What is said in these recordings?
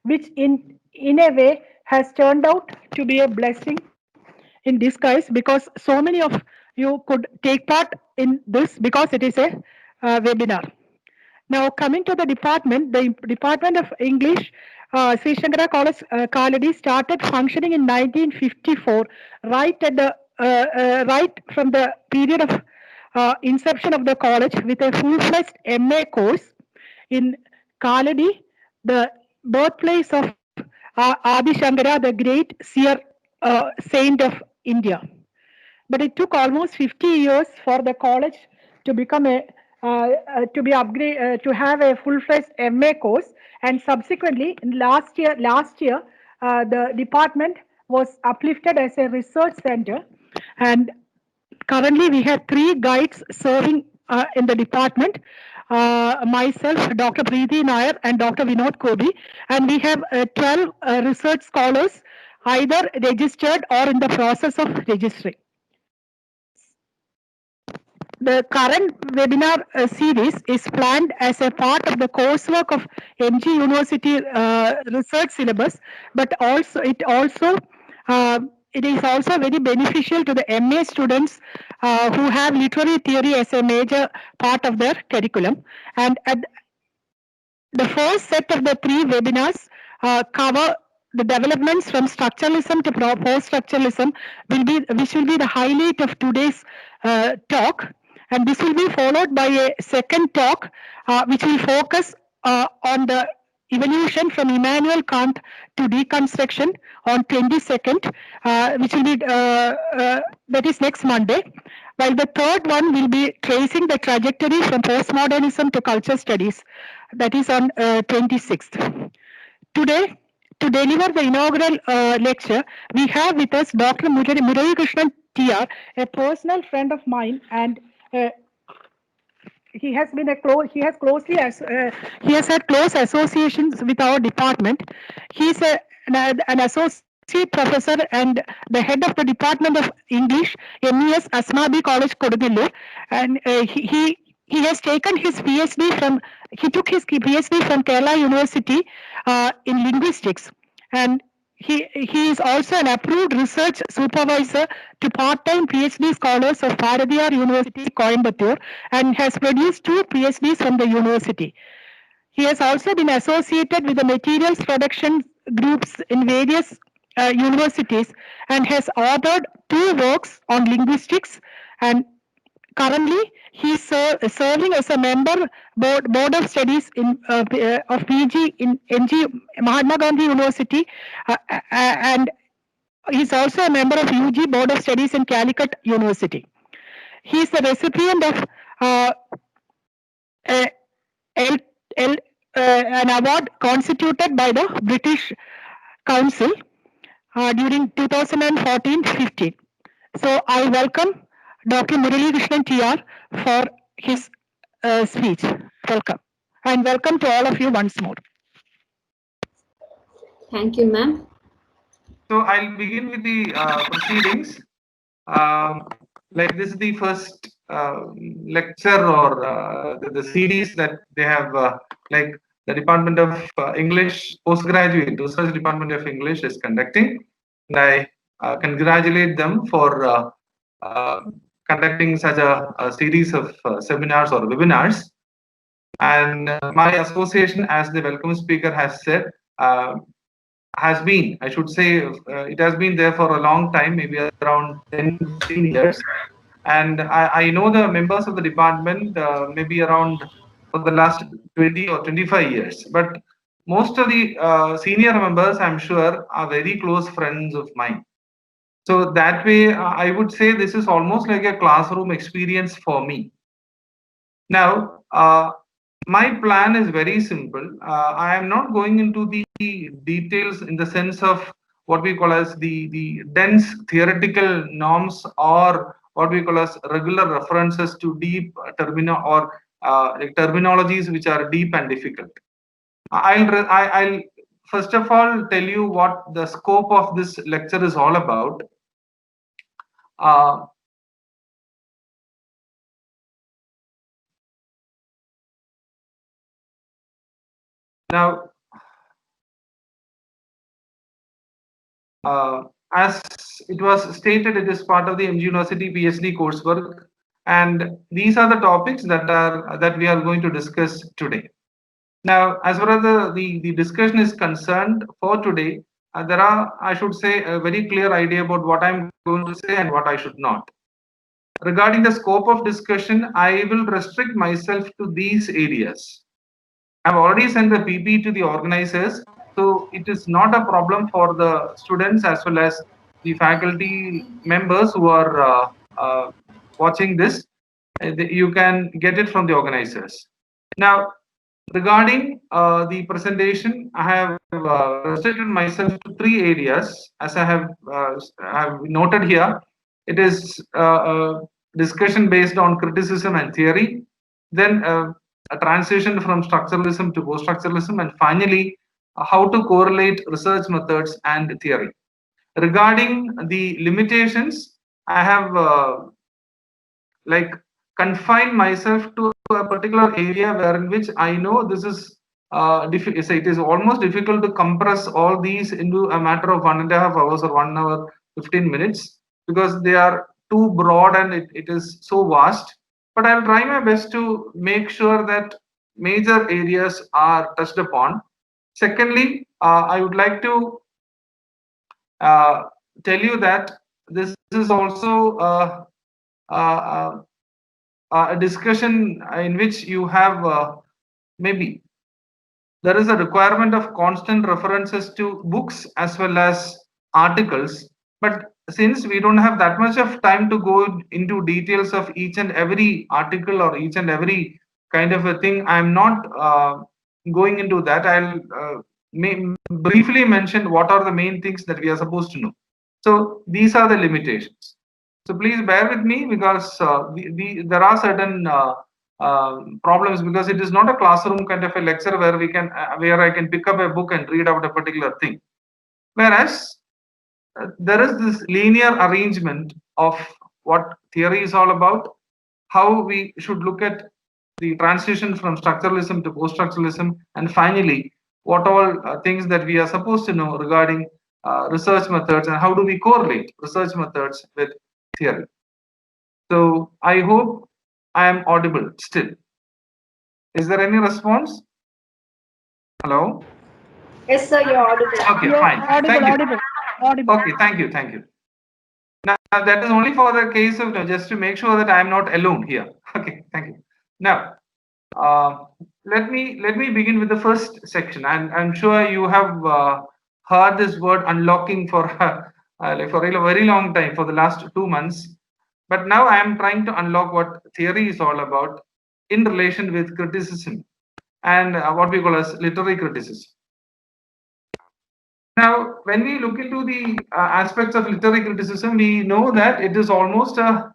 which in a way has turned out to be a blessing in disguise, because so many of you could take part in this because it is a webinar. Now, coming to the Department of English, Sri Shankara College, Kaladi started functioning in 1954, right from the period of inception of the college, with a full-fledged MA course in Kaladi, the birthplace of Adi Shankara, the great seer saint of India. But it took almost 50 years for the college to become a to be upgrade to have a full-fledged MA course, and subsequently in last year the department was uplifted as a research center, and currently we have three guides serving in the department. Myself, Dr. Preeti Nair, and Dr. Vinod Kobi, and we have 12 research scholars either registered or in the process of registering. The current webinar series is planned as a part of the coursework of MG University research syllabus, but it is also very beneficial to the MA students who have literary theory as a major part of their curriculum. And at the first set of the three webinars cover the developments from structuralism to post-structuralism, which will be the highlight of today's talk. And this will be followed by a second talk, which will focus on the evolution from Immanuel Kant to deconstruction on 22nd, which will be that is next Monday. While the third one will be tracing the trajectory from postmodernism to culture studies, that is on 26th. Today, to deliver the inaugural lecture, we have with us Dr. Muralikrishnan T.R, a personal friend of mine, and he has been he has had close associations with our department. He is an associate professor and the head of the Department of English, MES Asmabi College, Kodugallur, and he has taken his PhD from he took his PhD from Kerala University in linguistics, and he is also an approved research supervisor to part-time PhD scholars of Bharatiyar University, Coimbatore, and has produced two PhDs from the university. He has also been associated with the materials production groups in various universities and has authored two works on linguistics, and currently he is serving as a member board of studies of PG in MG Mahatma Gandhi University, and he is also a member of UG Board of Studies in Calicut University. He is the recipient of uh, a, L, L, an award constituted by the British Council during 2014-15. So I welcome Dr. Muralikrishnan T.R for his speech. Welcome. And welcome to all of you once more. Thank you, ma'am. So I'll begin with the proceedings. Like this is the first lecture or the series that they have, like the Department of English Postgraduate Research Department of English is conducting. And I congratulate them for conducting such a series of seminars or webinars. And my association, as the welcome speaker has said, has been, I should say, it has been there for a long time, maybe around 10, 15 years. And I know the members of the department maybe around for the last 20 or 25 years. But most of the senior members, I'm sure, are very close friends of mine. So that way, I would say this is almost like a classroom experience for me. Now, my plan is very simple. I am not going into the details in the sense of what we call as the dense theoretical norms or what we call as regular references to deep terminologies which are deep and difficult. I'll first of all tell you what the scope of this lecture is all about. Now, as it was stated, it is part of the MG University PhD coursework, and these are the topics that we are going to discuss today. Now, as far as the discussion is concerned for today, there are, I should say, a very clear idea about what I'm going to say and what I should not. Regarding the scope of discussion, I will restrict myself to these areas. I've already sent the PP to the organizers, so it is not a problem for the students as well as the faculty members who are watching this. You can get it from the organizers. Now, regarding the presentation, I have restricted myself to three areas, as I have noted here. It is a discussion based on criticism and theory, then a transition from structuralism to post-structuralism, and finally, how to correlate research methods and theory. Regarding the limitations, I have like confine myself to a particular area where in which I know this is it is almost difficult to compress all these into a matter of 1.5 hours or 1 hour 15 minutes, because they are too broad and it is so vast. But I'll try my best to make sure that major areas are touched upon. Secondly, I would like to uh, tell you that this is also a discussion in which you have maybe there is a requirement of constant references to books as well as articles. But since we don't have that much of time to go into details of each and every article or each and every kind of a thing, I'm not going into that. I'll briefly mention what are the main things that we are supposed to know. So these are the limitations. So please bear with me, because there are certain problems, because it is not a classroom kind of a lecture where where I can pick up a book and read out a particular thing. Whereas there is this linear arrangement of what theory is all about, how we should look at the transition from structuralism to post-structuralism, and finally, what all things that we are supposed to know regarding research methods, and how do we correlate research methods with theory. So I hope I am audible still. Is there any response? Hello? Yes, sir, you're audible. Okay, You're fine. Thank you. audible. Okay, thank you. Now that is only for the case of just to make sure that I am not alone here. Okay, thank you. Now, let me begin with the first section. I'm sure you have heard this word unlocking for like for a very long time, for the last 2 months. But now I am trying to unlock what theory is all about in relation with criticism and what we call as literary criticism. Now, when we look into the aspects of literary criticism, we know that it is almost an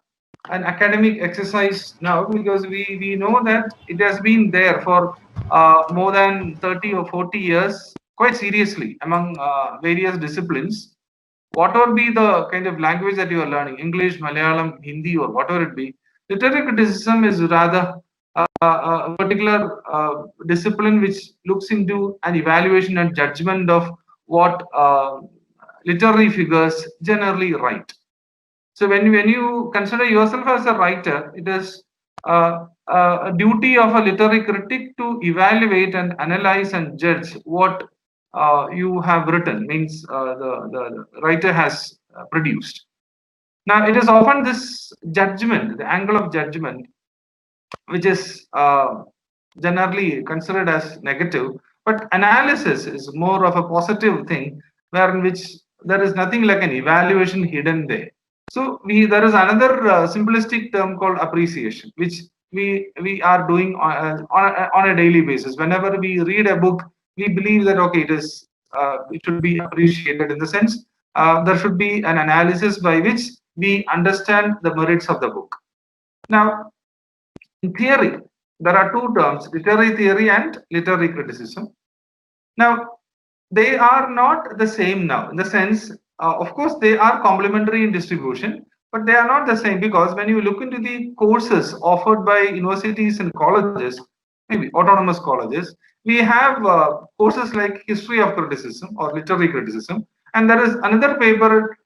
academic exercise now, because we know that it has been there for more than 30 or 40 years, quite seriously, among various disciplines. Whatever be the kind of language that you are learning, English, Malayalam, Hindi, or whatever it be, literary criticism is rather a particular discipline which looks into an evaluation and judgment of what literary figures generally write. So when you consider yourself as a writer, it is a duty of a literary critic to evaluate and analyze and judge what you have written, means the writer has produced. Now, it is often this judgment, the angle of judgment, which is generally considered as negative, but analysis is more of a positive thing, where in which there is nothing like an evaluation hidden there. So there is another simplistic term called appreciation, which we are doing on a daily basis. Whenever we read a book, we believe that okay, it should be appreciated, in the sense there should be an analysis by which we understand the merits of the book. Now, in theory, there are two terms, literary theory and literary criticism. Now, they are not the same now, in the sense, of course, they are complementary in distribution, but they are not the same, because when you look into the courses offered by universities and colleges, maybe autonomous colleges, we have courses like history of criticism or literary criticism, And there is another paper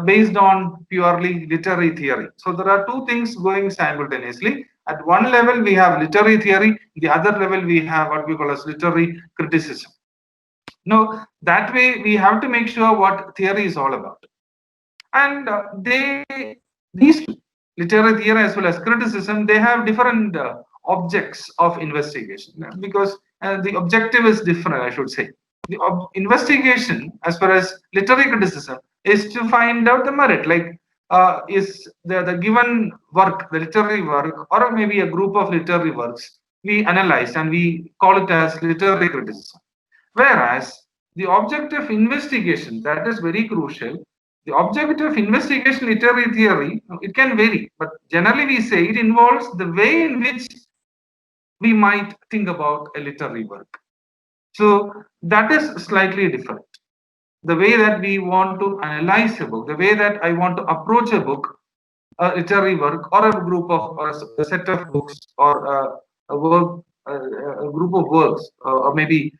based on purely literary theory. So there are two things going simultaneously. At one level, we have literary theory. The other level, we have what we call as literary criticism. Now, that way, we have to make sure what theory is all about. And these two, literary theory as well as criticism, they have different objects of investigation, because the objective is different, I should say. The investigation, as far as literary criticism, is to find out the merit, like is the given work, the literary work, or maybe a group of literary works, we analyze and we call it as literary criticism. Whereas the object of investigation, that is very crucial. The object of investigation literary theory, it can vary, but generally we say it involves the way in which we might think about a literary work. So that is slightly different. The way that we want to analyze a book, the way that I want to approach a book, a literary work, or a group of, or a set of books, or a work, a group of works, or maybe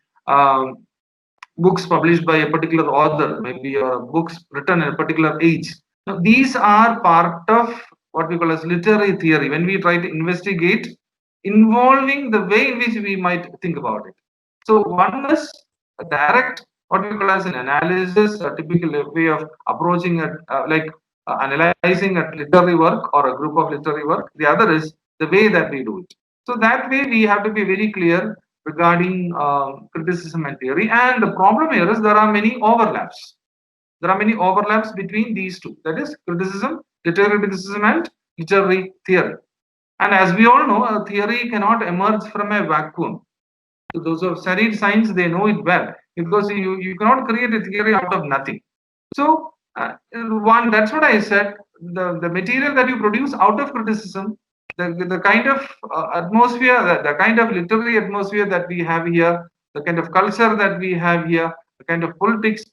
books published by a particular author, maybe books written in a particular age. Now, these are part of what we call as literary theory when we try to investigate, involving the way in which we might think about it. So one is a direct, what we call as an analysis, a typical way of approaching it, analyzing a literary work or a group of literary work. The other is the way that we do it. So that way we have to be very clear regarding criticism and theory. And the problem here is there are many overlaps. There are many overlaps between these two. That is criticism, literary criticism, and literary theory. And as we all know, a theory cannot emerge from a vacuum. So those who have studied science, they know it well, because you cannot create a theory out of nothing. So one, that's what I said. The material that you produce out of criticism, the kind of atmosphere, the kind of literary atmosphere that we have here, the kind of culture that we have here, the kind of politics,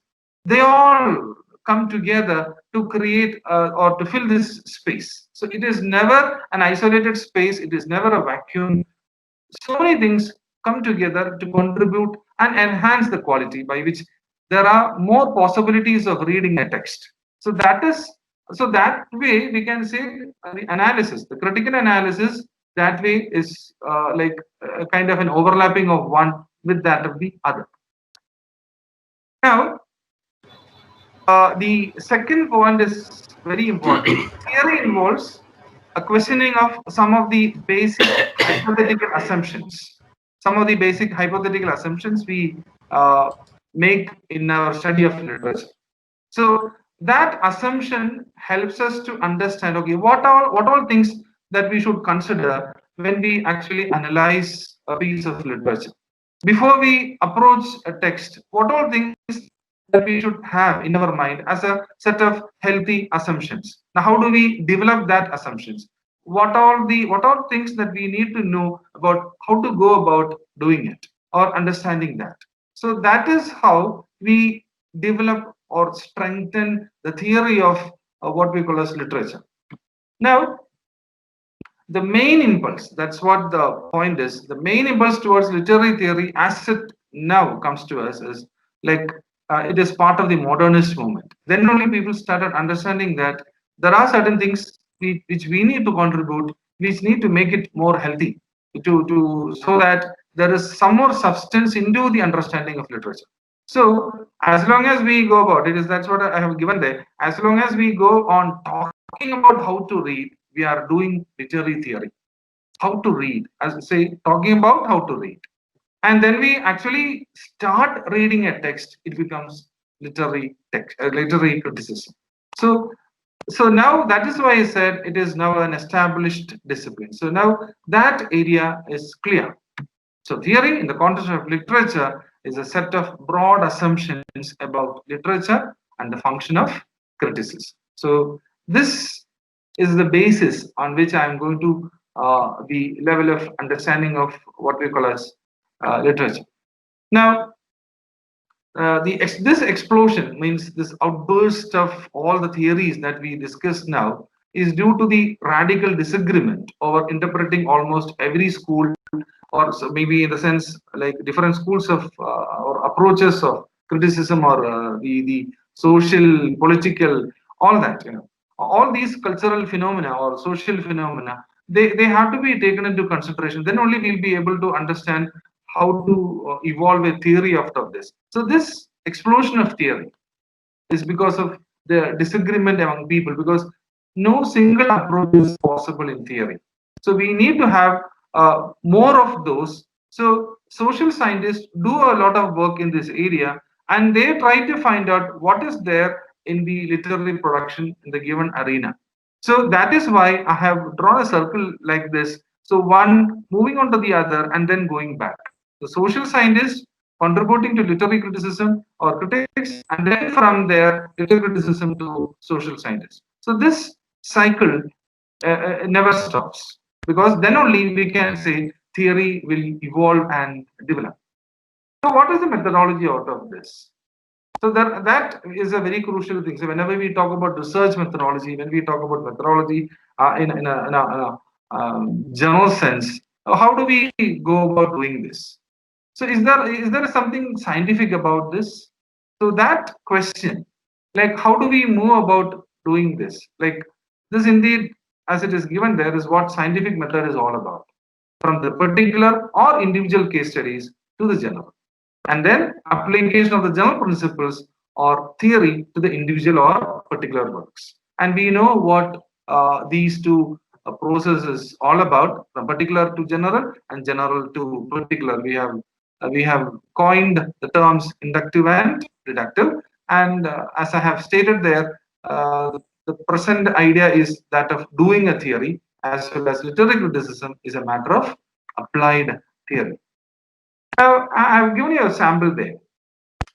they all come together to create or to fill this space. So it is never an isolated space. It is never a vacuum. So many things come together to contribute and enhance the quality by which there are more possibilities of reading a text. So that way we can say the analysis, the critical analysis, that way is like a kind of an overlapping of one with that of the other. Now, the second point is very important. Theory involves a questioning of some of the basic hypothetical assumptions. Some of the basic hypothetical assumptions we make in our study of literature. So that assumption helps us to understand, okay, what all things that we should consider when we actually analyze a piece of literature. Before we approach a text, what all things that we should have in our mind as a set of healthy assumptions. Now, how do we develop that assumptions? What all things that we need to know about how to go about doing it or understanding that? So that is how we develop or strengthen the theory of what we call as literature. Now, the main impulse, that's what the point is, the main impulse towards literary theory as it now comes to us is like it is part of the modernist movement. Then only people started understanding that there are certain things which we need to contribute, which need to make it more healthy, to so that there is some more substance into the understanding of literature. So as long as we go about it, is that's what I have given there. As long as we go on talking about how to read, we are doing literary theory. How to read, as I say, talking about how to read. And then we actually start reading a text, it becomes literary text, literary criticism. So now that is why I said it is now an established discipline. So now that area is clear. So theory in the context of literature is a set of broad assumptions about literature and the function of criticism. So this is the basis on which I am going to the level of understanding of what we call as literature. Now, this explosion means this outburst of all the theories that we discussed now is due to the radical disagreement over interpreting almost every school, or so maybe in the sense like different schools of or approaches of criticism, or the social, political, all that, all these cultural phenomena or social phenomena, they have to be taken into consideration. Then only we'll be able to understand how to evolve a theory after this. So this explosion of theory is because of the disagreement among people, because no single approach is possible in theory. So we need to have more of those. So social scientists do a lot of work in this area, and they try to find out what is there in the literary production in the given arena. So that is why I have drawn a circle like this. So one moving on to the other and then going back. The social scientists contributing to literary criticism or critics, and then from there, literary criticism to social scientists. So this cycle never stops, because then only we can say theory will evolve and develop. So what is the methodology out of this? So that is a very crucial thing. So whenever we talk about research methodology, when we talk about methodology in a general sense, how do we go about doing this? So is there something scientific about this? So that question, like how do we move about doing this? Like this indeed, as it is given there, is what scientific method is all about, from the particular or individual case studies to the general, and then application of the general principles or theory to the individual or particular works. And we know what these two processes all about, from particular to general and general to particular. We have coined the terms inductive and deductive, and as I have stated there, the present idea is that of doing a theory, as well as literary criticism is a matter of applied theory. Now, I've given you a sample there.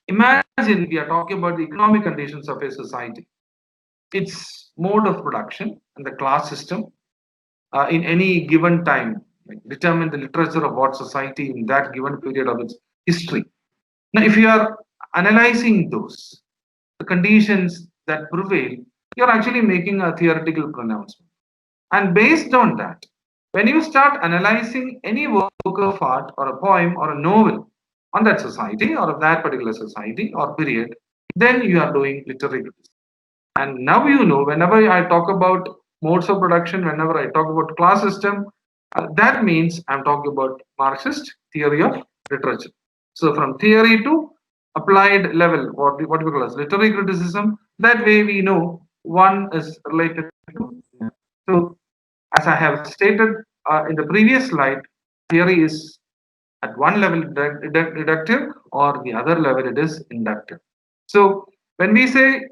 Imagine we are talking about the economic conditions of a society, its mode of production, and the class system in any given time, like determine the literature of what society in that given period of its history. Now, if you are analyzing those, the conditions that prevail, you're actually making a theoretical pronouncement. And based on that, when you start analyzing any work of art or a poem or a novel on that society or of that particular society or period, then you are doing literary criticism. And now you know, whenever I talk about modes of production, whenever I talk about class system, that means I'm talking about Marxist theory of literature. So from theory to applied level, what we call as literary criticism, that way we know one is related to. So as I have stated in the previous slide, theory is at one level deductive, or the other level it is inductive. So when we say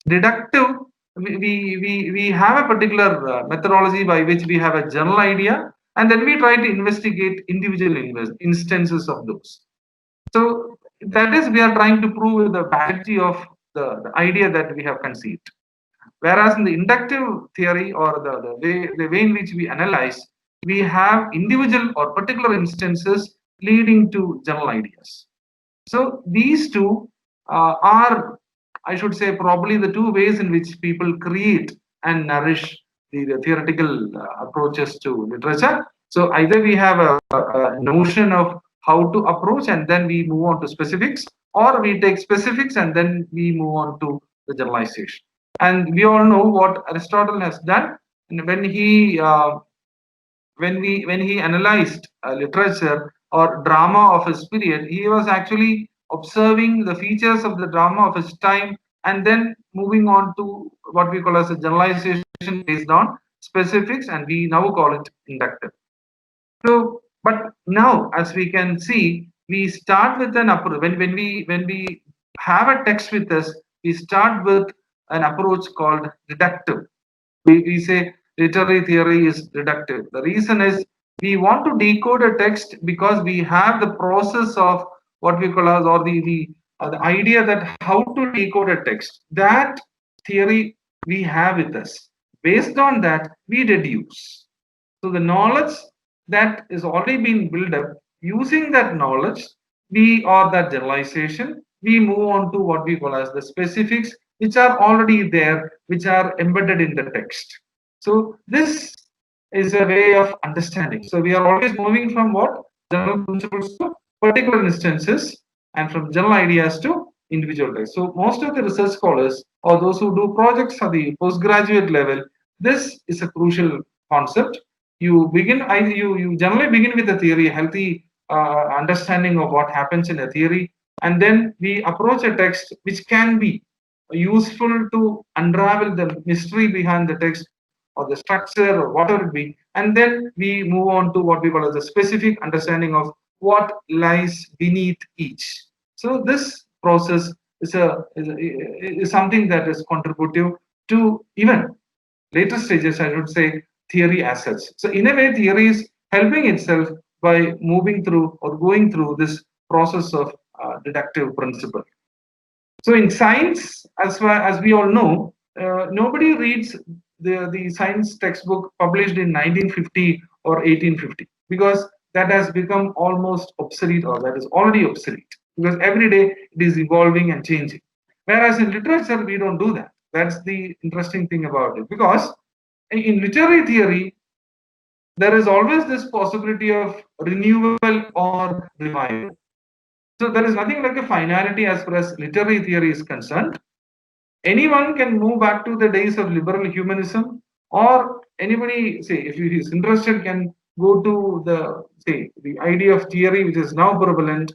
deductive, we have a particular methodology by which we have a general idea, and then we try to investigate individual instances of those. So that is, we are trying to prove the validity of the idea that we have conceived. Whereas in the inductive theory, or the way in which we analyze, we have individual or particular instances leading to general ideas. So these two are, I should say, probably the two ways in which people create and nourish the theoretical approaches to literature. So either we have a notion of how to approach, and then we move on to specifics, or we take specifics and then we move on to the generalization. And we all know what Aristotle has done when he analyzed literature or drama of his period. He was actually observing the features of the drama of his time, and then moving on to what we call as a generalization based on specifics, and we now call it inductive. So, but now, as we can see, we start with an approach. When we have a text with us, we start with an approach called deductive. We say literary theory is deductive. The reason is, we want to decode a text because we have the process of what we call as, or the idea that how to decode a text. That theory we have with us. Based on that, we deduce. So the knowledge that is already been built up, using that knowledge, or that generalization, we move on to what we call as the specifics, which are already there, which are embedded in the text. So this is a way of understanding. So we are always moving from what? General principles to particular instances, and from general ideas to individual text. So most of the research scholars or those who do projects at the postgraduate level, this is a crucial concept. You generally begin with a theory, a healthy understanding of what happens in a theory, and then we approach a text which can be useful to unravel the mystery behind the text or the structure or whatever it be, and then we move on to what we call as a specific understanding of what lies beneath each. So this process is something that is contributive to even later stages, I would say, theory as such. So in a way, theory is helping itself by moving through or going through this process of deductive principle. So in science, as far as we all know, nobody reads the science textbook published in 1950 or 1850 because that has become almost obsolete or that is already obsolete because every day it is evolving and changing. Whereas in literature, we don't do that. That's the interesting thing about it because in literary theory, there is always this possibility of renewal or revival. So there is nothing like a finality as far as literary theory is concerned. Anyone can move back to the days of liberal humanism, or anybody, say, if he is interested, can go to the idea of theory which is now prevalent,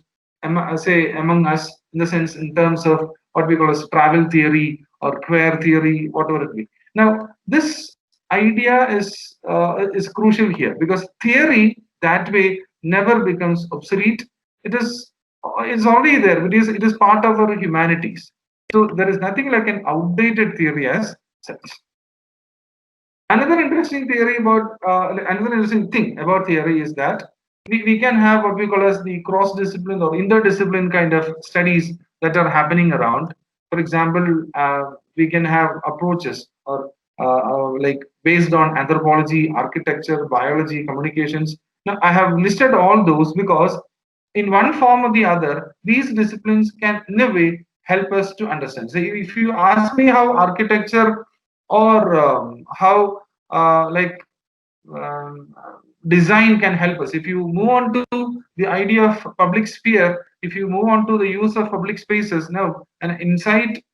say, among us, in the sense, in terms of what we call as travel theory or queer theory, whatever it be. Now, this idea is crucial here because theory that way never becomes obsolete. It's already there. It is part of our humanities. So there is nothing like an outdated theory as such. Another interesting thing about theory is that we can have what we call as the cross-discipline or interdiscipline kind of studies that are happening around. For example, we can have approaches or like based on anthropology, architecture, biology, communications. Now, I have listed all those because in one form or the other, these disciplines can, in a way, help us to understand. So, if you ask me how architecture or how like um, design can help us, if you move on to the idea of public sphere, if you move on to the use of public spaces, now an insight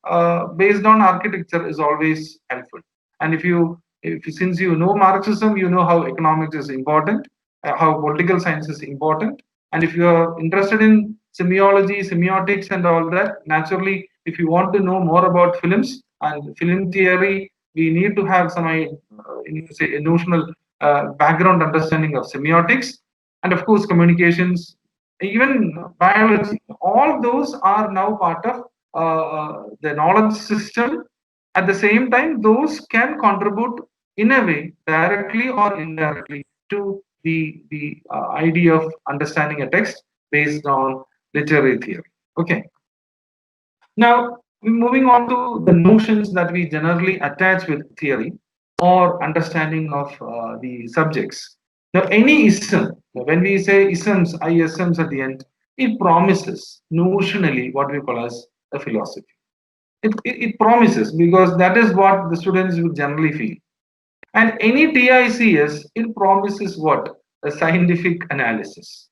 based on architecture is always helpful. And since you know Marxism, you know how economics is important, how political science is important, and if you are interested in semiology, semiotics, and all that, naturally, if you want to know more about films and film theory, we need to have some, say, a notional background understanding of semiotics, and of course, communications, even biology. All those are now part of the knowledge system. At the same time, those can contribute in a way, directly or indirectly, to the idea of understanding a text based on literary theory. Okay. Now, moving on to the notions that we generally attach with theory or understanding of the subjects. Now, any ism, when we say isms, isms at the end, it promises notionally what we call as a philosophy. It promises because that is what the students would generally feel. And any TICS, it promises what? A scientific analysis.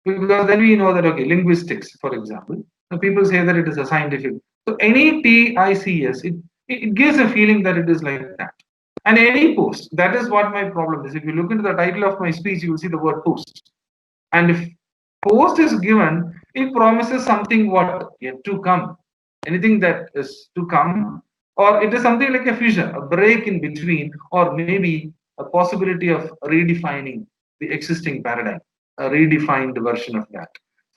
Because then we know that, okay, linguistics, for example, people say that it is a scientific. So any TICS, it gives a feeling that it is like that. And any post, that is what my problem is. If you look into the title of my speech, you will see the word post. And if post is given, it promises something what yet to come, anything that is to come, or it is something like a fusion, a break in between, or maybe a possibility of redefining the existing paradigm, a redefined version of that.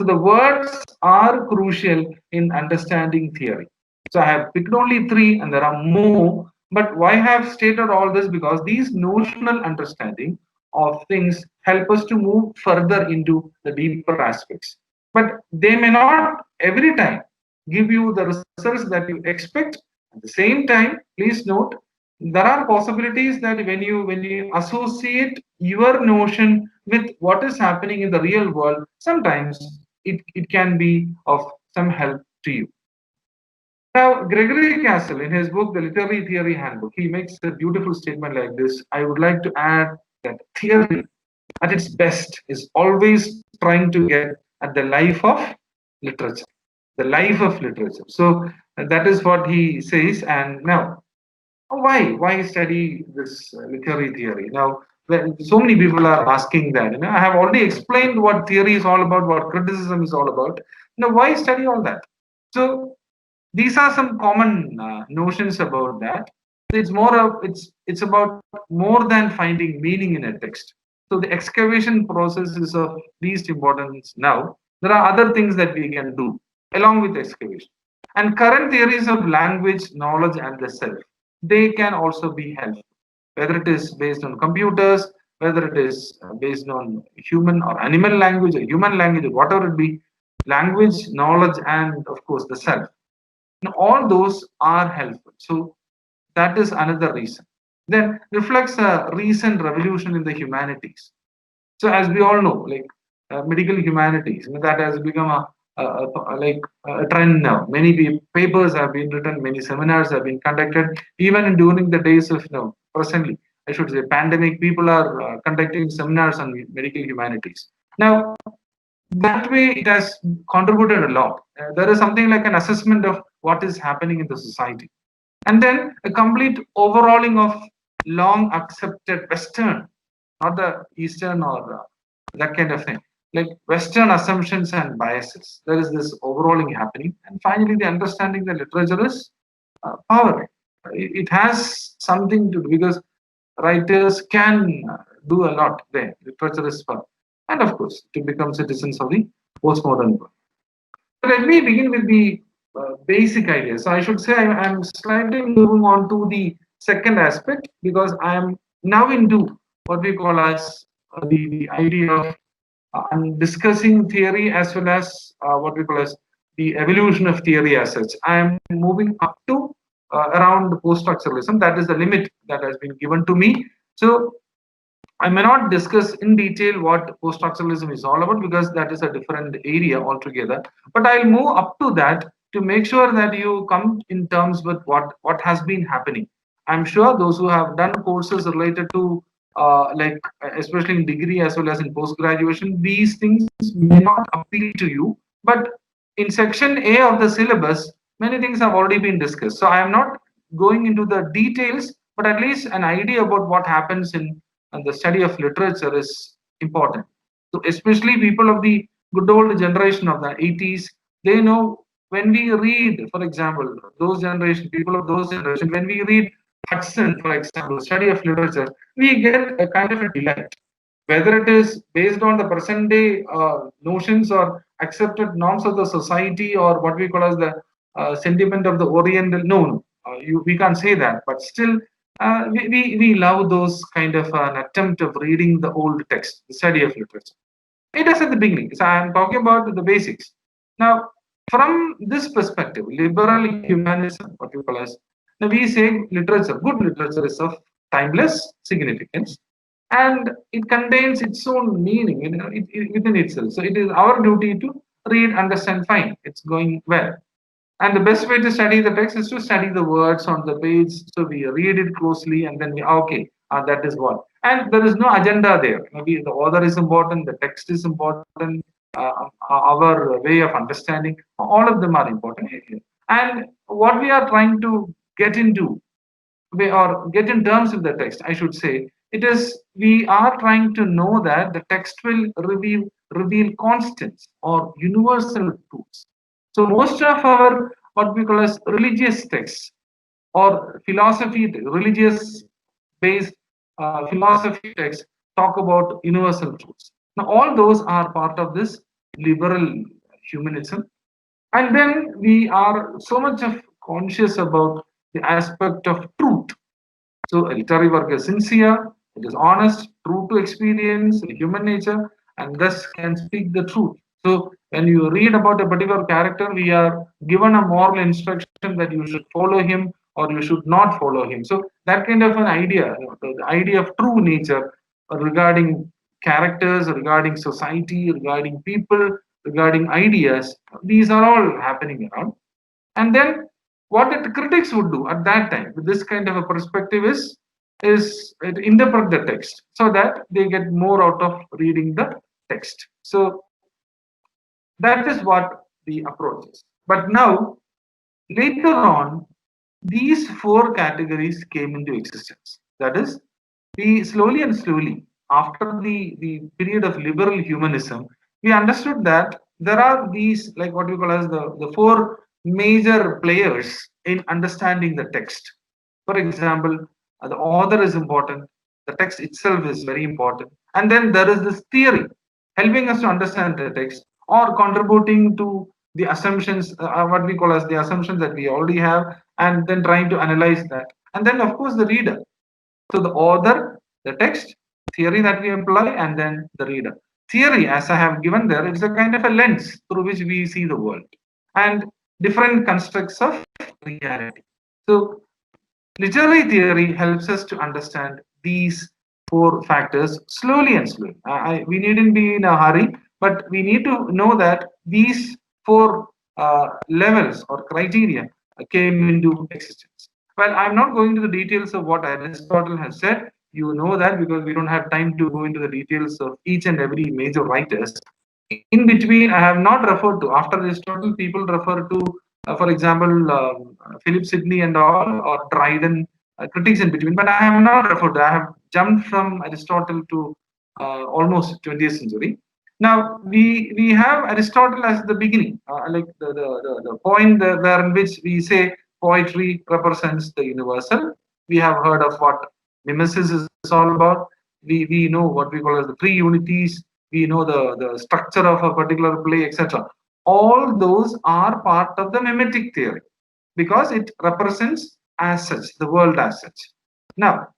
So the words are crucial in understanding theory. So I have picked only three, and there are more. But why I have stated all this? Because these notional understanding of things help us to move further into the deeper aspects. But they may not every time give you the results that you expect. At the same time, please note there are possibilities that when you associate your notion with what is happening in the real world, sometimes it can be of some help to you. Now, Gregory Castle, in his book, The Literary Theory Handbook, he makes a beautiful statement like this. I would like to add that theory, at its best, is always trying to get at the life of literature. the life of literature. So that is what he says. And now, why study this literary theory? Now, so many people are asking that. I have already explained what theory is all about, what criticism is all about. Now, why study all that? So these are some common notions about that. It's about more than finding meaning in a text. So the excavation process is of least importance now. There are other things that we can do along with excavation. And current theories of language, knowledge, and the self, they can also be helpful. Whether it is based on computers, whether it is based on human or animal language or human language, or whatever it be, language, knowledge, and of course the self. Now, all those are helpful. So that is another reason. Then reflects a recent revolution in the humanities. So as we all know, like medical humanities, that has become a trend now. Many papers have been written, many seminars have been conducted, even during the days of presently, I should say, pandemic. People are conducting seminars on medical humanities. Now, that way it has contributed a lot. There is something like an assessment of what is happening in the society, and then a complete overhauling of long accepted Western, not the Eastern or that kind of thing, like Western assumptions and biases. There is this overhauling happening, and finally, the understanding that literature is power. It has something to do because writers can do a lot there. Literature is power, and of course, to become citizens of the postmodern world. Let me begin with the basic idea. So I should say I'm slightly moving on to the second aspect because I am now into what we call as the idea of discussing theory as well as what we call as the evolution of theory as such. I am moving up to around post-structuralism. That is the limit that has been given to me. So I may not discuss in detail what post-structuralism is all about because that is a different area altogether. But I'll move up to that to make sure that you come in terms with what has been happening. I'm sure those who have done courses related to like especially in degree as well as in post graduation, these things may not appeal to you. But in section A of the syllabus, many things have already been discussed. So I am not going into the details, but at least an idea about what happens in and the study of literature is important. So especially people of the good old generation of the 80s, they know when we read, for example, those generation, people of those generation, when we read Hudson, for example, study of literature, we get a kind of a delight. Whether it is based on the present day notions or accepted norms of the society or what we call as the sentiment of the Oriental, no, we can't say that, but still we love those kind of an attempt of reading the old text, the study of literature. It is at the beginning. So I am talking about the basics. Now, from this perspective, liberal humanism, what we call as, now we say literature, good literature is of timeless significance, and it contains its own meaning, within itself. So it is our duty to read, understand, fine. It's going well. And the best way to study the text is to study the words on the page. So we read it closely and then we, okay, that is what. And there is no agenda there. Maybe the author is important, the text is important, our way of understanding, all of them are important. And what we are trying to get into, or get in terms with the text, I should say, it is we are trying to know that the text will reveal constants or universal truths. So most of our what we call as religious texts or philosophy, religious based philosophy texts talk about universal truths. Now all those are part of this liberal humanism, and then we are so much of conscious about the aspect of truth. So a literary work is sincere, it is honest, true to experience, human nature, and thus can speak the truth. So when you read about a particular character, we are given a moral instruction that you should follow him or you should not follow him. So that kind of an idea, the idea of true nature regarding characters, regarding society, regarding people, regarding ideas, these are all happening around. And then what the critics would do at that time with this kind of a perspective is interpret the text so that they get more out of reading the text. So that is what the approach is. But now, later on, these four categories came into existence. That is, we slowly and slowly, after the period of liberal humanism, we understood that there are these, like what we call as the four major players in understanding the text. For example, the author is important, the text itself is very important, and then there is this theory helping us to understand the text or contributing to the assumptions, what we call as the assumptions that we already have, and then trying to analyze that. And then, of course, the reader. So the author, the text, theory that we apply, and then the reader. Theory, as I have given there, it's a kind of a lens through which we see the world and different constructs of reality. So literary theory helps us to understand these four factors slowly and slowly. We needn't be in a hurry, but we need to know that these four levels or criteria came into existence. Well, I'm not going into the details of what Aristotle has said. You know that because we don't have time to go into the details of each and every major writers. In between, I have not referred to, after Aristotle, people refer to, for example, Philip Sidney and all, or Dryden, critics in between, but I have not referred to. I have jumped from Aristotle to almost 20th century. Now, we have Aristotle as the beginning, like the point where in which we say poetry represents the universal. We have heard of what mimesis is all about. We know what we call as the three unities. We know the structure of a particular play, etc. All those are part of the mimetic theory because it represents as such the world as such. Now,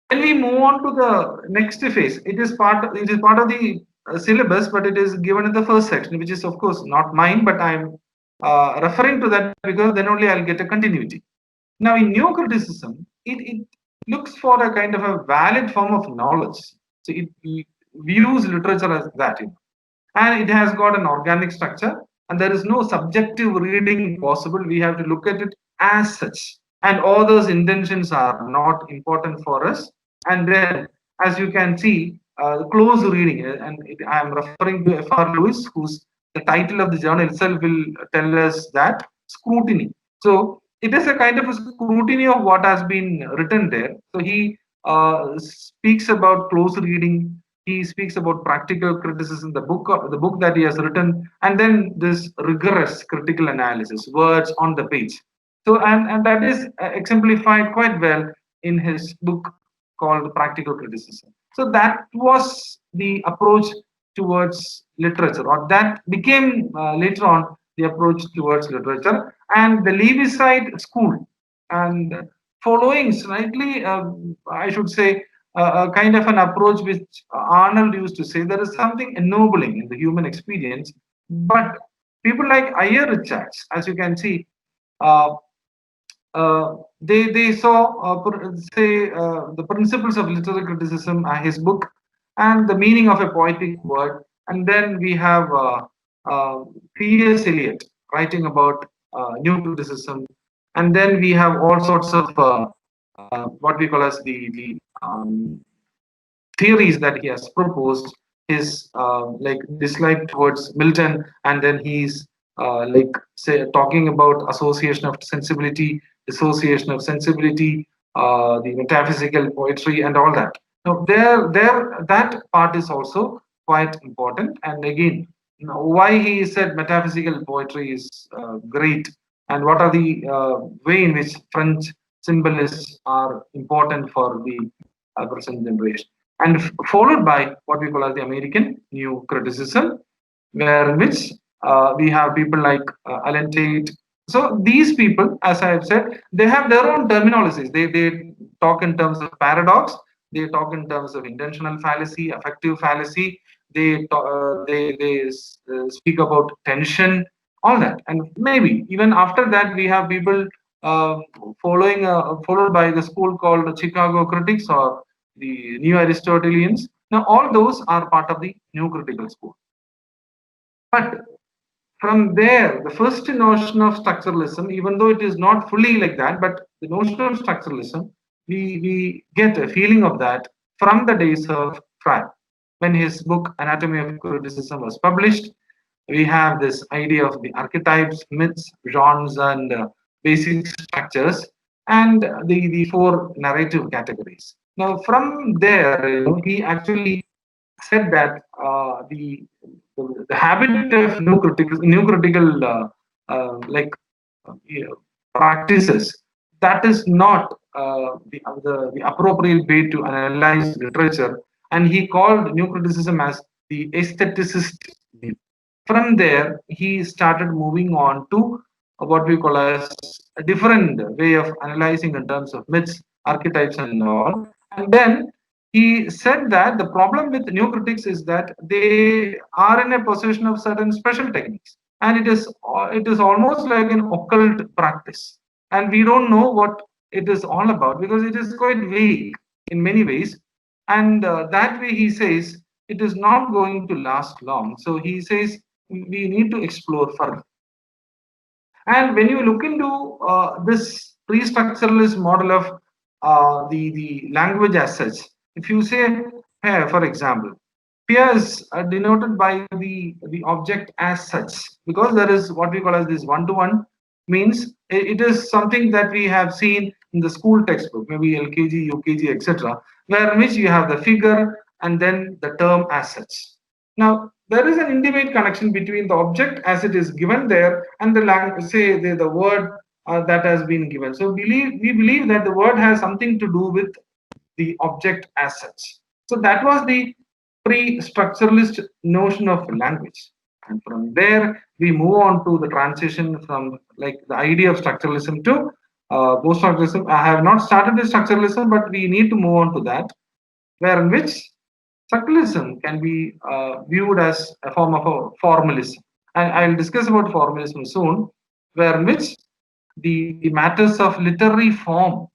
when we move on to the next phase, it is part of the syllabus, but it is given in the first section, which is of course not mine, but I'm referring to that because then only I'll get a continuity. Now, in new criticism, it looks for a kind of a valid form of knowledge. So it views literature as that, and it has got an organic structure, and there is no subjective reading possible. We have to look at it as such, and all those intentions are not important for us. And then, as you can see, close reading, and I am referring to F.R. Lewis, whose the title of the journal itself will tell us that scrutiny. So it is a kind of a scrutiny of what has been written there. So he speaks about close reading. He speaks about practical criticism, the book that he has written, and then this rigorous critical analysis, words on the page. So and that is exemplified quite well in his book called Practical Criticism. So that was the approach towards literature, or that became later on the approach towards literature. And the Levi-side school, and following slightly, I should say, a kind of an approach which Arnold used to say, there is something ennobling in the human experience. But people like Ayer Richards, as you can see, uh, they saw say the principles of literary criticism, his book, and the meaning of a poetic word. And then we have T.S. Eliot writing about new criticism, and then we have all sorts of what we call as the theories that he has proposed, his like dislike towards Milton, and then he's like say talking about association of sensibility, dissociation of sensibility, the metaphysical poetry, and all that. Now, there that part is also quite important. And again, why he said metaphysical poetry is great, and what are the way in which French symbolists are important for the present generation, and followed by what we call as the American New Criticism, where in which we have people like Alan Tate. So these people, as I have said, they have their own terminologies. They talk in terms of paradox. They talk in terms of intentional fallacy, affective fallacy. They speak about tension, all that. And maybe even after that, we have people uh, followed by the school called Chicago critics or the New Aristotelians. Now, all those are part of the New Critical School. But from there, the first notion of structuralism, even though it is not fully like that, but the notion of structuralism, we get a feeling of that from the days of Frey, when his book Anatomy of Criticism was published. we have this idea of the archetypes, myths, genres, and basic structures, and the four narrative categories. Now, from there, he actually said that the habit of new critical like practices, that is not the appropriate way to analyze literature, and he called new criticism as the aestheticist view. From there, he started moving on to what we call as a different way of analyzing in terms of myths, archetypes, and all. And then he said that the problem with new critics is that they are in a possession of certain special techniques, and it is almost like an occult practice, and we don't know what it is all about because it is quite vague in many ways, and that way he says it is not going to last long. So he says we need to explore further. And when you look into this pre-structuralist model of the language as such, if you say here, for example, here is denoted by the object as such, because there is what we call as this one-to-one, means it is something that we have seen in the school textbook, maybe LKG, UKG, etc., where in which you have the figure and then the term as such. Now, there is an intimate connection between the object as it is given there and the language, say the word that has been given. So we believe that the word has something to do with the object as such. So that was the pre-structuralist notion of language. And from there, we move on to the transition from like the idea of structuralism to post-structuralism. I have not started with structuralism, but we need to move on to that, where in which structuralism can be viewed as a form of a formalism. And I'll discuss about formalism soon, where in which the matters of literary form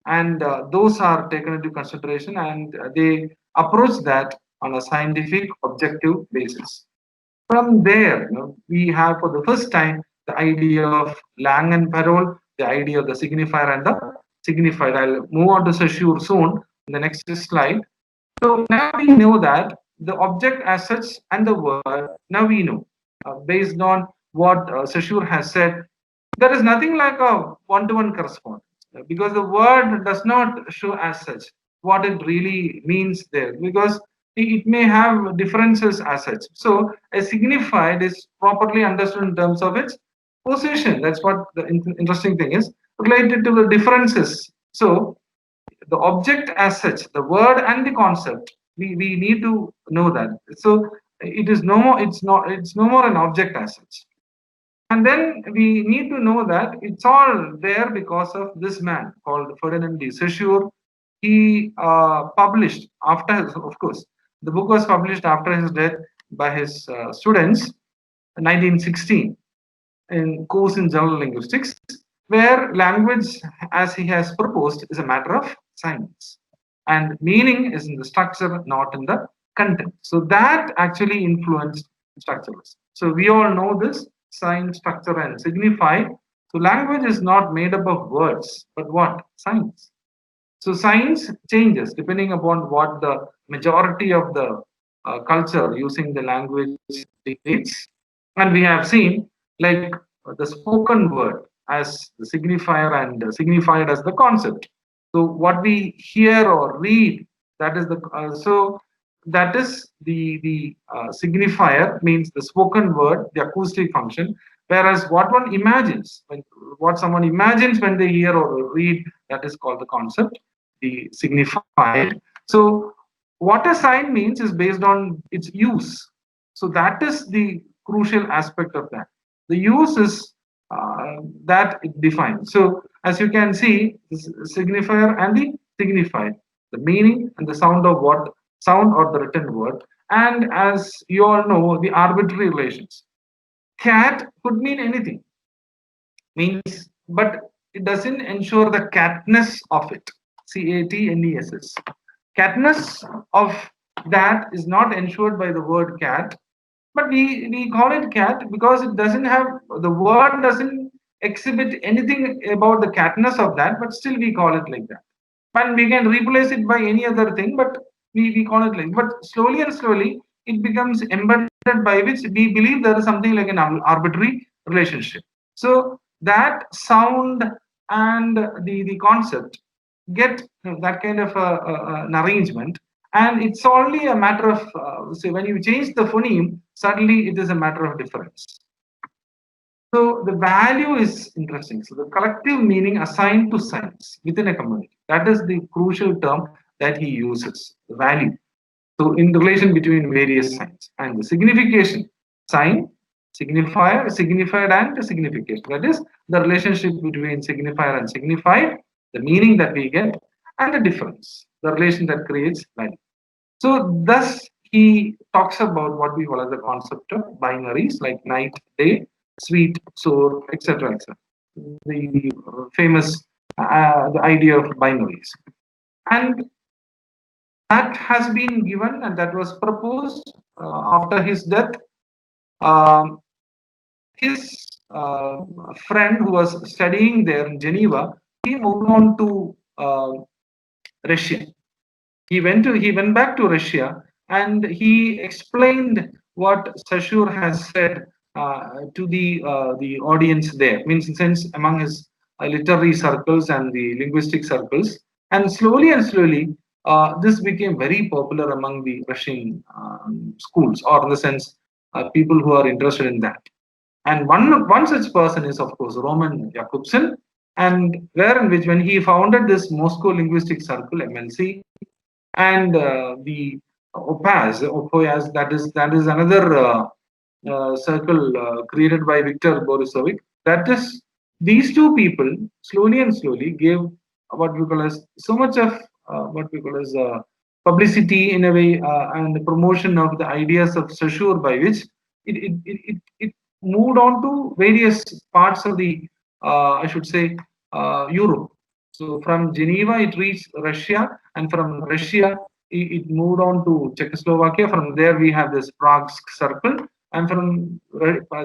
and those are taken into consideration, and they approach that on a scientific objective basis. From there, we have for the first time the idea of lang and parole, the idea of the signifier and the signified. I'll move on to Saussure soon in the next slide. So now we know that the object as such and the word, now we know based on what Saussure has said, there is nothing like a one-to-one correspondence because the word does not show as such what it really means there, because it may have differences as such. So a signified is properly understood in terms of its position. That's what the interesting thing is related to the differences. So the object as such, the word and the concept, we need to know that. So it is no more, it's no more an object as such. And then we need to know that it's all there because of this man called Ferdinand de Saussure. He published after his, of course, the book was published after his death by his students in 1916 in course in general linguistics, where language, as he has proposed, is a matter of science, and meaning is in the structure, not in the content. So that actually influenced structuralism. So we all know this: sign, structure, and signify. So language is not made up of words, but what? Signs. So science changes depending upon what the majority of the culture using the language dictates. And we have seen like the spoken word as the signifier and signified as the concept. So what we hear or read, that is the so that is the signifier, means the spoken word, the acoustic function. Whereas what one imagines, what someone imagines when they hear or read, that is called the concept, the signified. So what a sign means is based on its use. So that is the crucial aspect of that. The use is that it defines. So as you can see, the signifier and the signified, the meaning and the sound of what sound or the written word, and as you all know, the arbitrary relations. Cat could mean anything, means, but it doesn't ensure the catness of it. Catness. Catness of that is not ensured by the word cat, but we call it cat because it doesn't have, the word doesn't exhibit anything about the catness of that, but still we call it like that. And we can replace it by any other thing, but we call it like, but slowly and slowly it becomes embedded by which we believe there is something like an arbitrary relationship. So that sound and the concept get that kind of an arrangement, and it's only a matter of say when you change the phoneme, suddenly it is a matter of difference. So the value is interesting. So the collective meaning assigned to signs within a community, that is the crucial term that he uses, the value. So in relation between various signs, and the signification, sign, signifier, signified and signification. That is the relationship between signifier and signified, the meaning that we get, and the difference, the relation that creates value. So thus he talks about what we call as the concept of binaries like night, day, sweet, sour, etc. etc. The famous the idea of binaries. And that has been given and that was proposed after his death. Um, his friend who was studying there in Geneva, he moved on to Russia. He went back to Russia and he explained what Saussure has said to the audience there. Means in sense among his literary circles and the linguistic circles, and slowly this became very popular among the Russian schools, or in the sense people who are interested in that. And one such person is, of course, Roman Jakobson, and where in which when he founded this Moscow Linguistic Circle (MLC), and the OPAS, that is another circle created by Viktor Borisovich. That is, these two people slowly gave what we call as so much of what we call as publicity in a way and the promotion of the ideas of Saussure, by which it moved on to various parts of the I should say Europe. So from Geneva, it reached Russia, and from Russia, it moved on to Czechoslovakia. From there, we have this Prague Circle, and from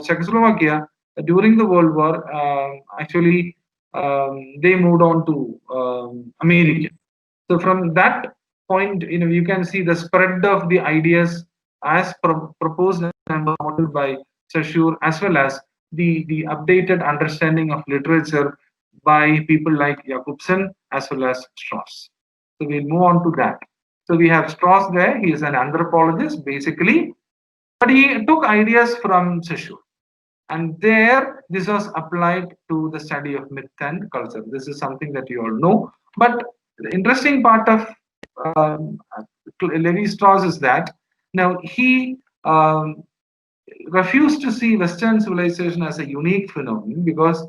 Czechoslovakia, during the World War, actually, they moved on to America. So from that point, you can see the spread of the ideas as proposed and promoted by Saussure, as well as the updated understanding of literature by people like Jakobson as well as Strauss. So we'll move on to that. So we have Strauss there. He is an anthropologist basically, but he took ideas from Saussure. And there, this was applied to the study of myth and culture. This is something that you all know. But the interesting part of Levi-Strauss is that now he refused to see Western civilization as a unique phenomenon, because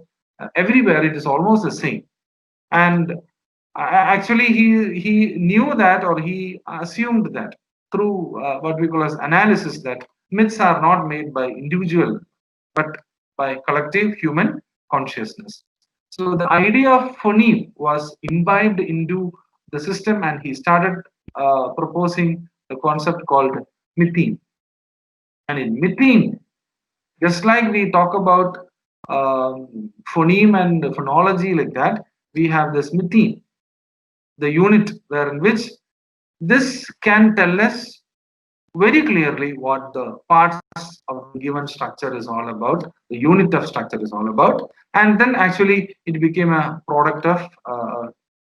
everywhere it is almost the same. And actually, he knew that, or he assumed that through what we call as analysis, that myths are not made by individual, but by collective human consciousness. So the idea of phoneme was imbibed into the system, and he started proposing the concept called mytheme. And in mytheme, just like we talk about phoneme and phonology like that, we have this mytheme, the unit wherein which this can tell us very clearly what the parts of the given structure is all about, the unit of structure is all about, and then actually it became a product of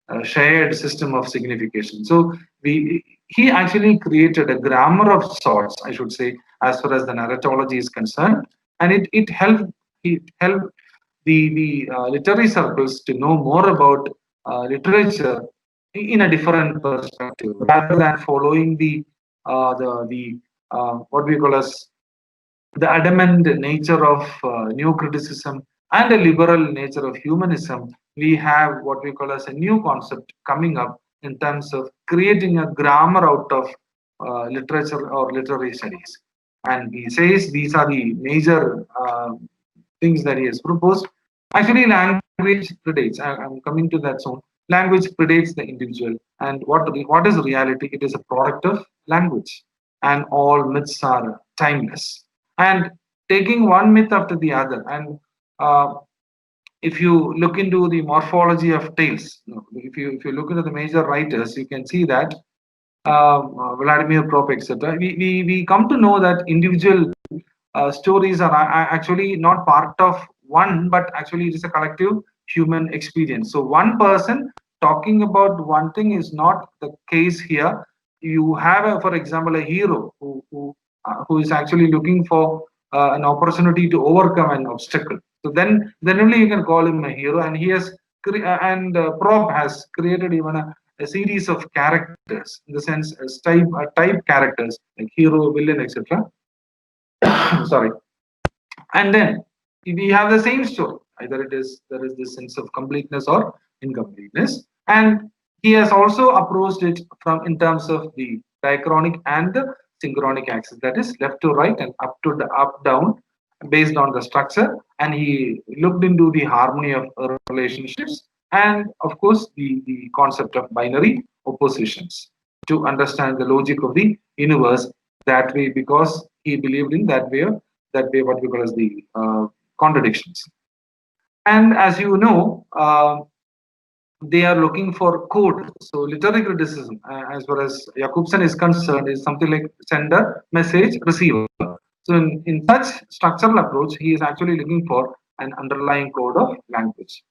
a shared system of signification. So he actually created a grammar of sorts, I should say, as far as the narratology is concerned, and it helped the literary circles to know more about literature in a different perspective, rather than following the what we call as the adamant nature of new criticism and a liberal nature of humanism. We have what we call as a new concept coming up in terms of creating a grammar out of literature or literary studies. And he says these are the major things that he has proposed. Actually, language predates. I'm coming to that soon. Language predates the individual, and what is reality? It is a product of language, and all myths are timeless. And taking one myth after the other, and if you look into the morphology of tales, if you look into the major writers, you can see that Vladimir Prop, etc., we come to know that individual stories are actually not part of one, but actually it is a collective human experience. So one person talking about one thing is not the case here. You have, for example, a hero who is actually looking for an opportunity to overcome an obstacle. So then only you can call him a hero, and he has Prop has created even a series of characters, in the sense as type characters like hero, villain, etc. Sorry. And then we have the same story. Either there is this sense of completeness or incompleteness. And he has also approached it from in terms of the diachronic and the synchronic axis, that is left to right and up to the up down, based on the structure. And he looked into the harmony of relationships, and of course the concept of binary oppositions, to understand the logic of the universe that way, because he believed in that way what we call as the contradictions. And as you know, they are looking for code. So literary criticism, as far as Jakobsen is concerned, is something like sender, message, receiver. So in such structural approach, he is actually looking for an underlying code of language.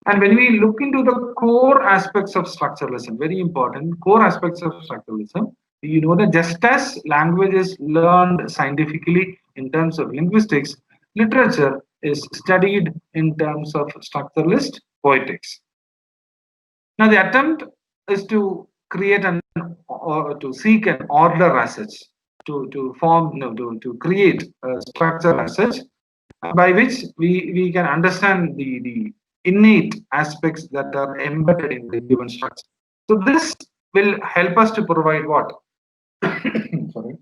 And when we look into the core aspects of structuralism, very important core aspects of structuralism, you know that just as language is learned scientifically in terms of linguistics, literature is studied in terms of structuralist poetics. Now, the attempt is to create or to seek an order as such, to form, to create a structure as such, by which we can understand the innate aspects that are embedded in the given structure. So this will help us to provide what? Sorry.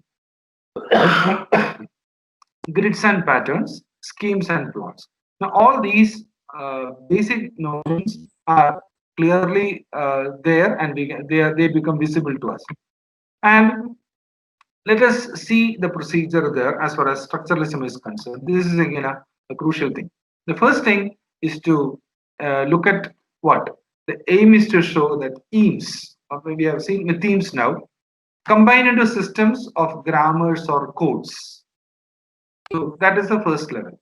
Grids and patterns, schemes and plots. Now all these basic notions are clearly there, and they become visible to us. And let us see the procedure there as far as structuralism is concerned. This is again a crucial thing. The first thing is to look at what? The aim is to show that themes, we have seen the themes now, combine into systems of grammars or codes. So that is the first level.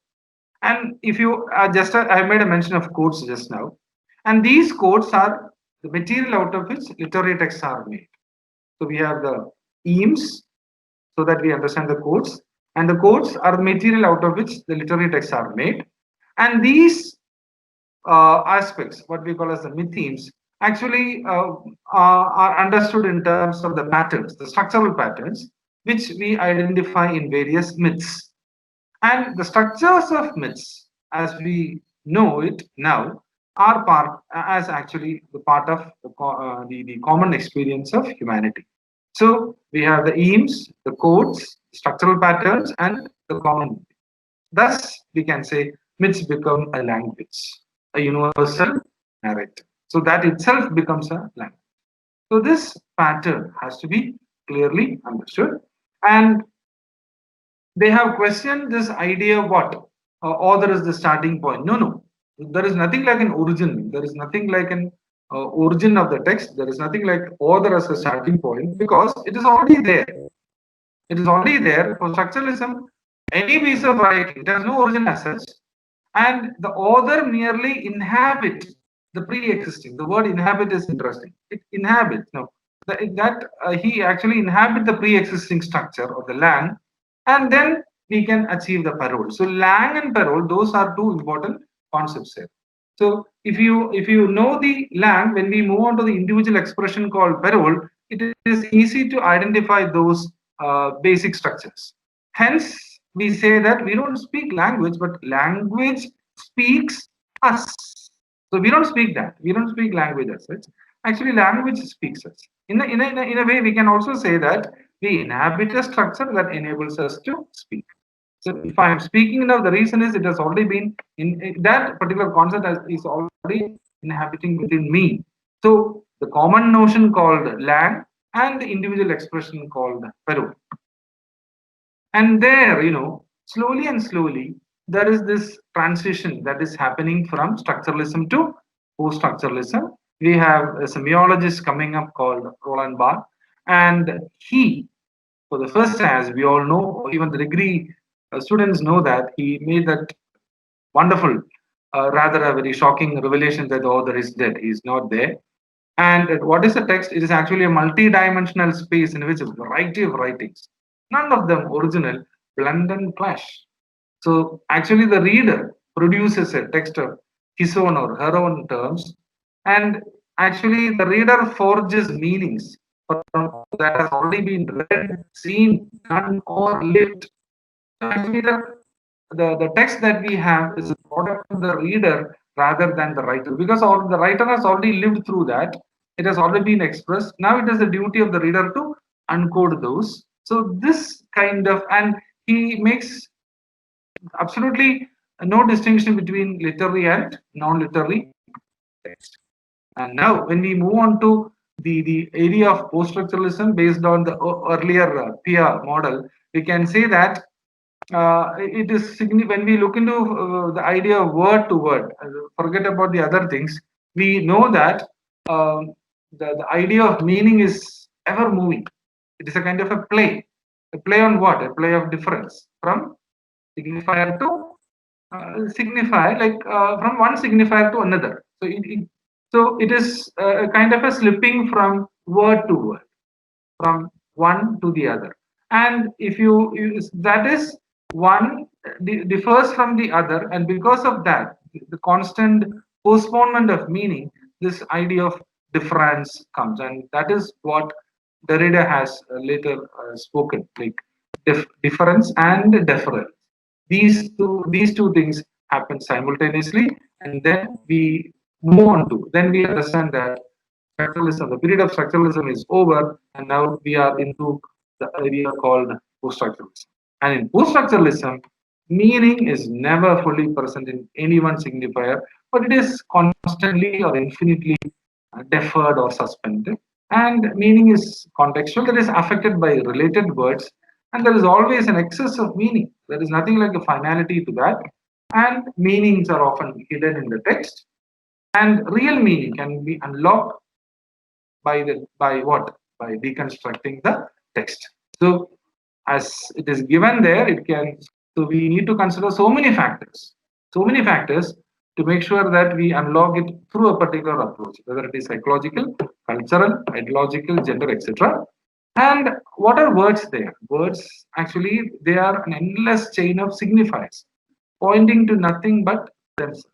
And if you I made a mention of codes just now, and these codes are the material out of which literary texts are made. So we have the themes, so that we understand the codes, and the codes are the material out of which the literary texts are made. And these aspects, what we call as the mythemes, actually are understood in terms of the patterns, the structural patterns, which we identify in various myths. And the structures of myths, as we know it now, are part as actually the part of the common experience of humanity. So we have the aims, the codes, structural patterns, and the common. Thus, we can say myths become a language, a universal narrative. So that itself becomes a language. So this pattern has to be clearly understood. And they have questioned this idea of what? Author is the starting point. No. There is nothing like an origin. There is nothing like an origin of the text. There is nothing like author as a starting point, because it is already there. It is already there. For structuralism, any piece of writing, it has no origin as such. And the author merely inhabit the pre-existing. The word inhabit is interesting. It inhabits. No, he actually inhabit the pre-existing structure of the lang, and then we can achieve the parole. So lang and parole, those are two important concepts here. So if you know the lang, when we move on to the individual expression called parole, it is easy to identify those basic structures. Hence, we say that we don't speak language, but language speaks us. So we don't speak that. We don't speak language as such. Actually, language speaks us. In a way, we can also say that we inhabit a structure that enables us to speak. So if I am speaking now, the reason is it has already been in that particular concept is already inhabiting within me. So the common notion called lang and the individual expression called parole. And there, slowly and slowly, there is this transition that is happening from structuralism to post-structuralism. We have a semiologist coming up called Roland Barthes, And he, for the first time, as we all know, even the degree students know that he made that wonderful, rather a very shocking revelation that the author is dead. He is not there. And what is the text? It is actually a multi-dimensional space in which a variety of writings, none of them original, blend and clash. So actually, the reader produces a text of his own or her own terms, and actually, the reader forges meanings from that has already been read, seen, done, or lived. So actually, the text that we have is a product of the reader rather than the writer, because all the writer has already lived through that. It has already been expressed. Now it is the duty of the reader to uncode those. So this kind of, and he makes absolutely no distinction between literary and non-literary text. And now, when we move on to the area of post-structuralism based on the earlier PR model, we can say that it is when we look into the idea of word to word, forget about the other things, we know that the idea of meaning is ever moving. It is a kind of a play. A play on what? A play of difference from signifier to signifier, like from one signifier to another. So it is a kind of a slipping from word to word, from one to the other. And if you that is one differs from the other, and because of that, the constant postponement of meaning, this idea of difference comes, and that is what Derrida has later spoken, like difference and deference. These two things happen simultaneously, and then we move on to, then we understand that structuralism, the period of structuralism is over, and now we are into the area called post-structuralism. And in post-structuralism, meaning is never fully present in any one signifier, but it is constantly or infinitely deferred or suspended. And meaning is contextual, that is affected by related words, and there is always an excess of meaning. There is nothing like a finality to that, and meanings are often hidden in the text. And real meaning can be unlocked by what? By deconstructing the text. So as it is given there, it can, so we need to consider so many factors to make sure that we unlock it through a particular approach, whether it is psychological, cultural, ideological, gender, etc. And what are words there? Words actually, they are an endless chain of signifiers pointing to nothing but themselves.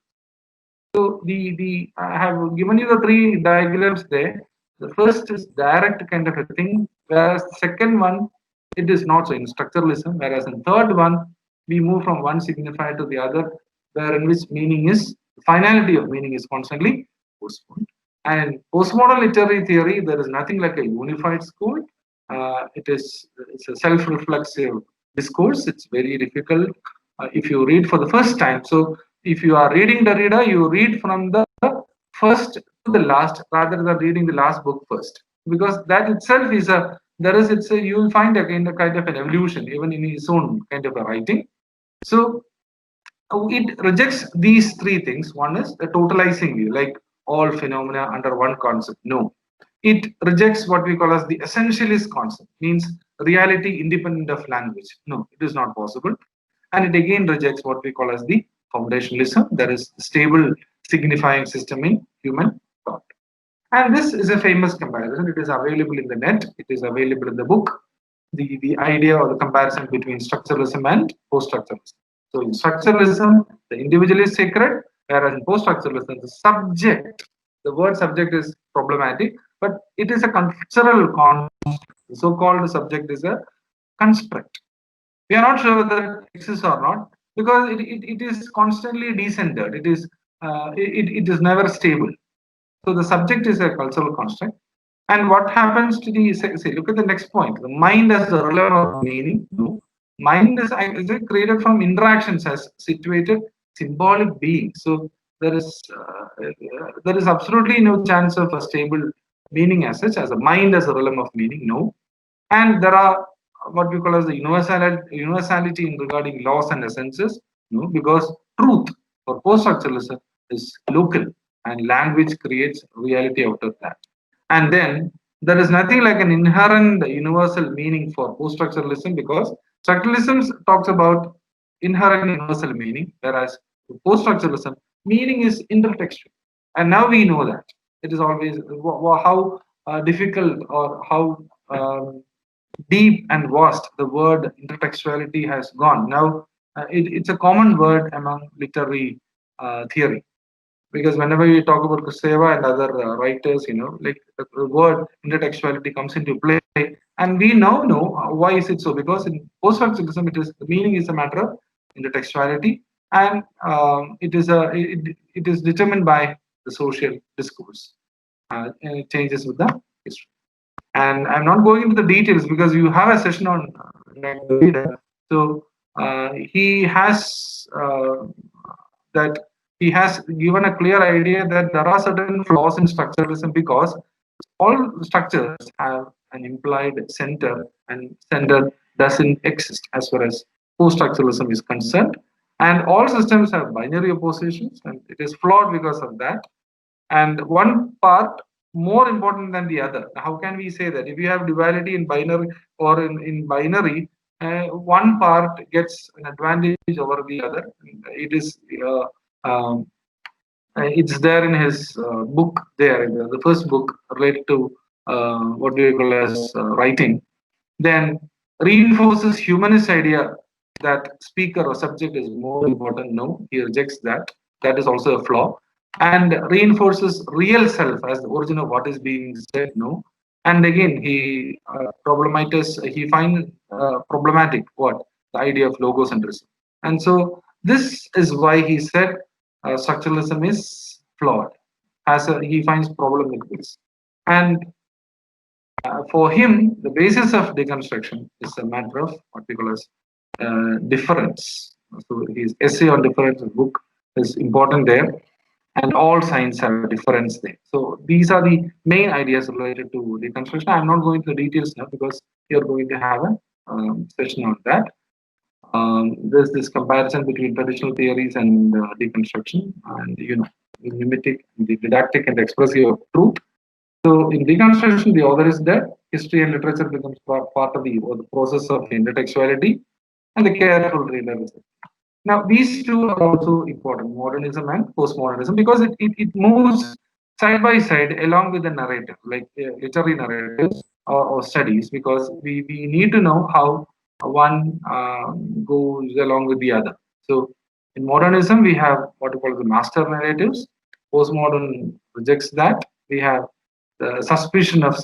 So the I have given you the three diagrams there. The first is direct kind of a thing, whereas the second one, it is not so in structuralism, whereas in third one we move from one signifier to the other, where in which meaning is, finality of meaning is constantly postponed. And in postmodern literary theory, there is nothing like a unified school. It's a self-reflexive discourse. It's very difficult if you read for the first time. So if you are reading Derrida, you read from the first to the last rather than reading the last book first, because that itself is a, there is, it's a, you will find again a kind of an evolution even in his own kind of a writing. So it rejects these three things. One is the totalizing view, like all phenomena under one concept. No, it rejects what we call as the essentialist concept, means reality independent of language. No, it is not possible. And it again rejects what we call as the foundationalism, that is stable signifying system in human thought. And this is a famous comparison. It is available in the net, it is available in the book, the idea or the comparison between structuralism and post-structuralism. So in structuralism, the individual is sacred, whereas in post-structuralism, the subject, the word subject is problematic, but it is a cultural construct. The so-called subject is a construct. We are not sure whether it exists or not, because it is constantly descended. It is never stable. So the subject is a cultural construct. And what happens to the, say look at the next point, the mind as the realm of meaning. No, mind is created from interactions as situated symbolic being. So there is absolutely no chance of a stable meaning as such, as a mind as a realm of meaning. No, and there are what we call as the universality in regarding laws and essences. No, because truth for post-structuralism is local, and language creates reality out of that. And then there is nothing like an inherent universal meaning for post-structuralism, because structuralism talks about inherent universal meaning, whereas post-structuralism meaning is intertextual. And now we know that it is always how difficult or how deep and vast the word intertextuality has gone. Now it's a common word among literary theory, because whenever we talk about Kuseva and other writers, like the word intertextuality comes into play, and we now know why is it so, because in post-structuralism it is the meaning is a matter of intertextuality, and it is determined by the social discourse, and it changes with the history. And I'm not going into the details because you have a session on like the reader. So he has that he has given a clear idea that there are certain flaws in structuralism, because all structures have an implied center, and center doesn't exist as far as post-structuralism is concerned. And all systems have binary oppositions, and it is flawed because of that. And one part more important than the other. How can we say that? If you have duality in binary or in binary, one part gets an advantage over the other. It is it's there in his book there, in the first book related to what do you call as writing. Then reinforces humanist idea that speaker or subject is more important. No, he rejects that. That is also a flaw. And reinforces real self as the origin of what is being said. No. And again, he he finds problematic what the idea of logocentrism. And so this is why he said structuralism is flawed. He finds problem with this. And for him, the basis of deconstruction is a matter of what we call as difference. So his essay on difference book is important there, and all science have a difference there. So these are the main ideas related to deconstruction. I'm not going to the details now because you're going to have a session on that. There's this comparison between traditional theories and deconstruction, and the mimetic, the didactic, and the expressive of truth. So in deconstruction, the author is dead. History and literature becomes part of the process of intertextuality, and the careful reader is. Now these two are also important, modernism and postmodernism, because it moves side by side along with the narrative, like literary narratives or studies, because we need to know how one goes along with the other. So in modernism, we have what we call the master narratives. Postmodern rejects that. We have the suspicion of